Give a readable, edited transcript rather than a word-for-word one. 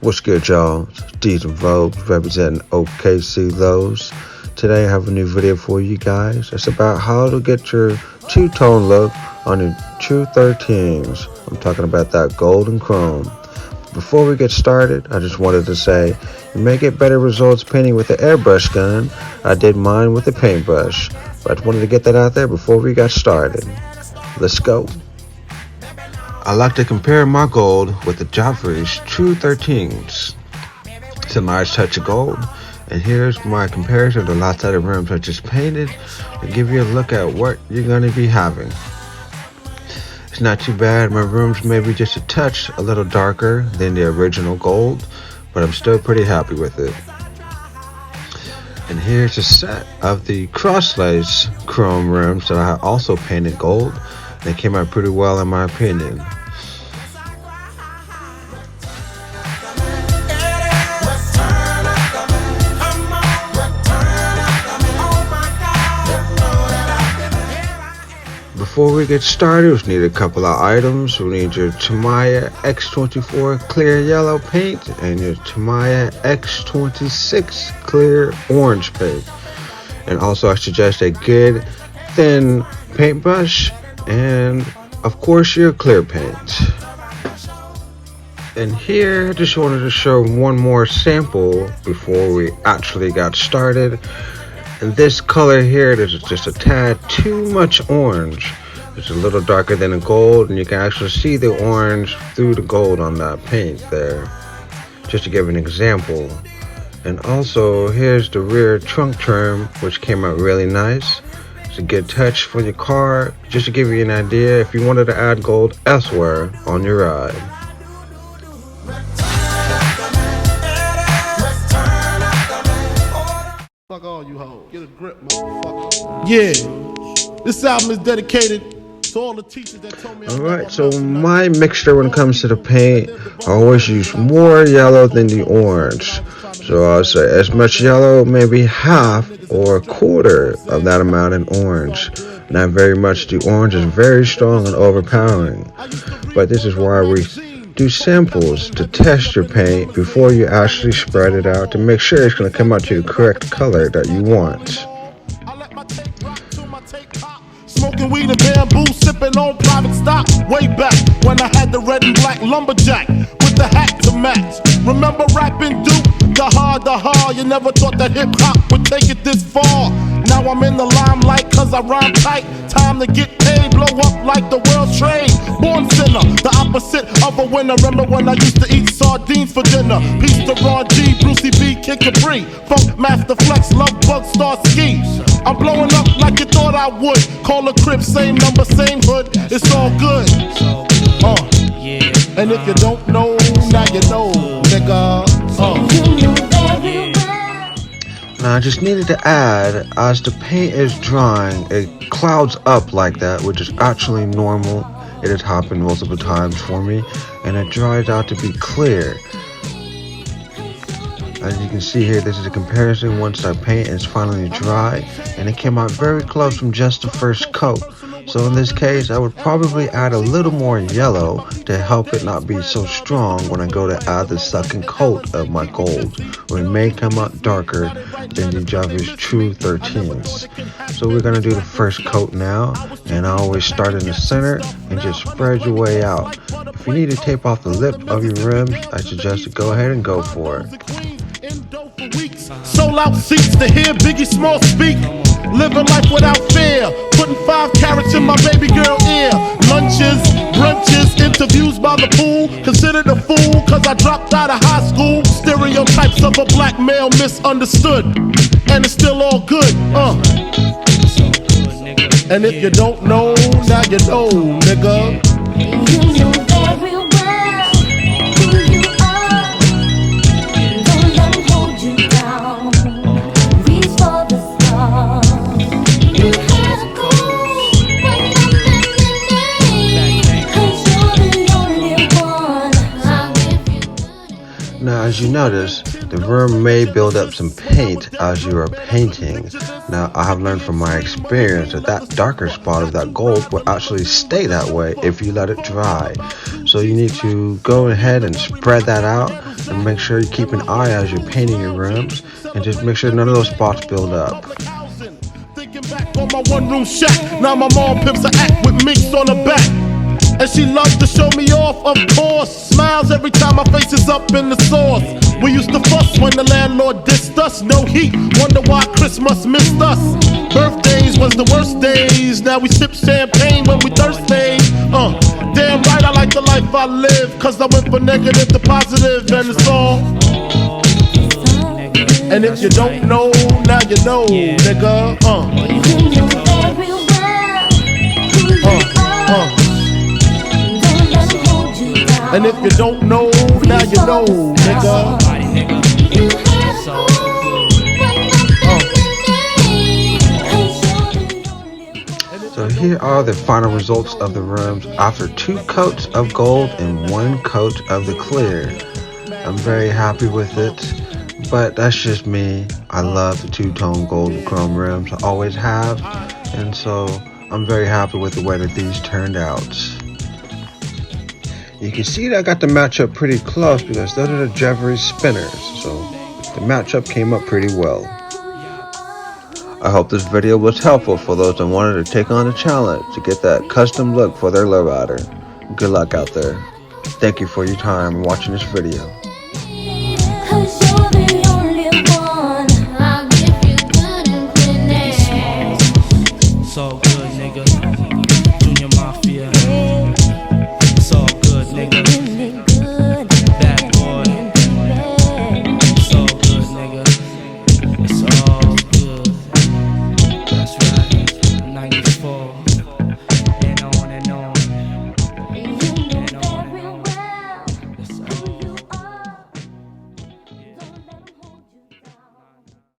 What's good, y'all? It's D's and Vogue representing OKC-LOWS. Today I have a new video for you guys. It's about how to get your two-tone look on your true 13's. I'm talking about that gold and chrome. Before we get started, I just wanted to say you may get better results painting with the airbrush gun. I did mine with the paintbrush, but I just wanted to get that out there before we got started. Let's go. I like to compare my gold with the Jevries True 13's. It's a nice touch of gold, and here's my comparison to lots of other rims I just painted to give you a look at what you're going to be having. It's not too bad. My rims may be just a little darker than the original gold, but I'm still pretty happy with it. And here's a set of the crosslace chrome rims that I also painted gold. They came out pretty well in my opinion. Before we get started, we need a couple of items. We need your Tamiya X24 clear yellow paint and your Tamiya X26 clear orange paint. And also I suggest a good thin paintbrush and of course your clear paint. And here I just wanted to show one more sample before we actually got started. And this color here, there's just a tad too much orange. It's a little darker than the gold, and you can actually see the orange through the gold on that paint there, just to give an example. And also here's the rear trunk trim, which came out really nice. It's a good touch for your car, just to give you an idea if you wanted to add gold elsewhere on your ride. Fuck all you hoes. Get a grip, motherfucker. Yeah. This album is dedicated to all the teachers that told me. Alright, so my mixture when it comes to the paint, I always use more yellow than the orange. So I'll say as much yellow, maybe half or a quarter of that amount in orange. Not very much. The orange is very strong and overpowering. But this is why we do samples to test your paint before you actually spread it out to make sure it's going to come out to the correct color that you want. Smoking weed and bamboo, sipping on private stock. Way back when I had the red and black lumberjack with the hat to match. Remember rapping Duke? The hard, you never thought that hip hop would take it this far. Now I'm in the limelight cause I rhyme tight. Time to get paid, blow up like the world trade. Born sinner, the opposite of a winner. Remember when I used to eat sardines for dinner? Peace to Ron G, Brucey B, Kid Capri, Funk Master Flex, Love Bug, Star Ski. I'm blowing up like you thought I would. Call a crib, same number, same hood. It's all good. And if you don't know, now you know, nigga. Now I just needed to add, as the paint is drying, it clouds up like that, which is actually normal. It has happened multiple times for me, and it dries out to be clear. As you can see here, this is a comparison once that paint is finally dry, and it came out very close from just the first coat. So in this case, I would probably add a little more yellow to help it not be so strong when I go to add the second coat of my gold, or it may come out darker than the Jevries True 13's. So we're going to do the first coat now, and I always start in the center and just spread your way out. If you need to tape off the lip of your rims, I suggest to go ahead and go for it. Sold out seats to hear Biggie Small speak. Living life without fear. Putting 5 carats in my baby girl ear. Lunches, brunches, interviews by the pool. Considered a fool cause I dropped out of high school. Stereotypes of a black male misunderstood. And it's still all good, And if you don't know, now you know, nigga. You know very well. Now, as you notice, the rim may build up some paint as you are painting. Now, I have learned from my experience that that darker spot of that gold will actually stay that way if you let it dry. So you need to go ahead and spread that out and make sure you keep an eye as you're painting your rims and just make sure none of those spots build up. Thinking back on my one-room shack, now my mom pimps a act with minks on her back. And she loves to show me off, of course. Smiles every time my face is up in the sauce. We used to fuss when the landlord dissed us. No heat, wonder why Christmas missed us. Birthdays was the worst days. Now we sip champagne when we thirsty. Damn right I like the life I live, cause I went from negative to positive, and it's all. And if you don't know, now you know, nigga. And if you don't know, now you know, nigga. So here are the final results of the rims after 2 coats of gold and 1 coat of the clear. I'm very happy with it, but that's just me. I love the 2-tone gold and chrome rims, I always have, and so I'm very happy with the way that these turned out. You can see that I got the matchup pretty close because those are the Jevries spinners, so the matchup came up pretty well. I hope this video was helpful for those that wanted to take on the challenge to get that custom look for their lowrider. Good luck out there. Thank you for your time watching this video.